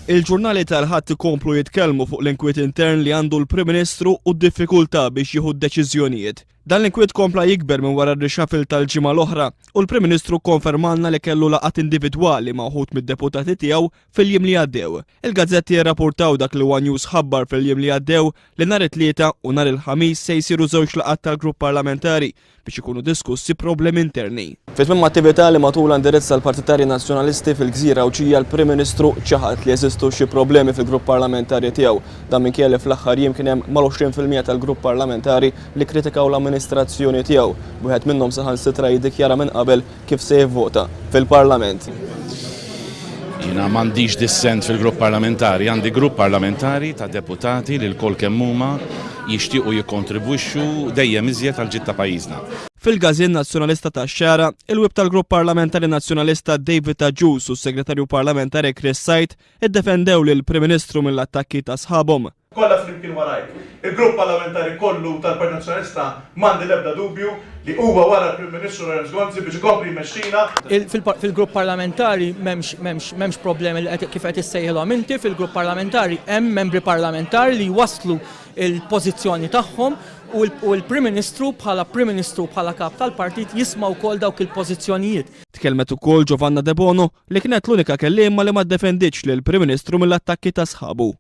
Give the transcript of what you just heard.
Il-ġurnali tal-ħadd ikomplu jitkellmu fuq l-inkwiet intern li għandu l-Prim Ministru u d-diffikultà biex jieħu d-deċiżjonijiet. Dan l-inkwiet kompla jikber minn wara r-rixafil tal-ġimgħa l-oħra u l-Prim Ministru konfermanna li kellu laqat individwali ma' wħud mid-deputati tiegħu fil-jiem li għaddew. Il-gazzetti rrapportaw dak li One News ħabbar fil-jiem li għaddew li nhar it-Tlieta u nhar il-Ħamis se jsiru żewġ laqat tal-grupp parlamentari biex ikunu diskussi problemi interni. Fit-tmiem attività li matul indirizza l-Partitarji Nazzjonalisti fil-Gżira Awċija l-Prim Ministru ċaħat li jeżistu xi problemi fil-grupp parlamentari tiegħu. Dan minkejja li fl-aħħar jiem kien hemm mal-20% tal-grupp parlamentari li kritikaw l-amministrazzjoni tiegħu. Wieħed minnhom saħansitra jiddikjara minn qabel kif se jivvota fil-Parlament. Jiena m'għandix dissent fil-grupp parlamentari, għandi grupp parlamentari ta' deputati li l-kol kemm huma jixtiequ jikkontribwixxu dejjem iżjed għal ġid ta' pajjiżna. Fil-Gażin Nazzjonalista tax-Xara, il-wib tal-Grupp Parlamentari Nazzjonalista David Aġġus u s-Segretarju Parlamentari Chris Sajt iddefendew lil Prim Ministru mill-attakki ta' sħabhom. Kollha flimkien warajk. Il-Grupp Parlamentari kollu tal-Partit Nazzjonalista m'għandi l-ebda dubju li huwa wara l-Prim Ministru Lorenz Gonzi biex ikompli jmexxina. Fil-grupp parlamentari m'hemmx problemi li kif qed issejħilhom inti, fil-grupp parlamentari hemm membri parlamentari li waslu il-pożizzjoni tagħhom u l-Prim Ministru bħala kap tal-partit jisma' wkoll dawk il-pożizzjonijiet. Tkellmet ukoll Giovanna De Bono li kienet l-unika kelliema li ma ddefenditx lill Prim Ministru mill-attakki ta' sħabu.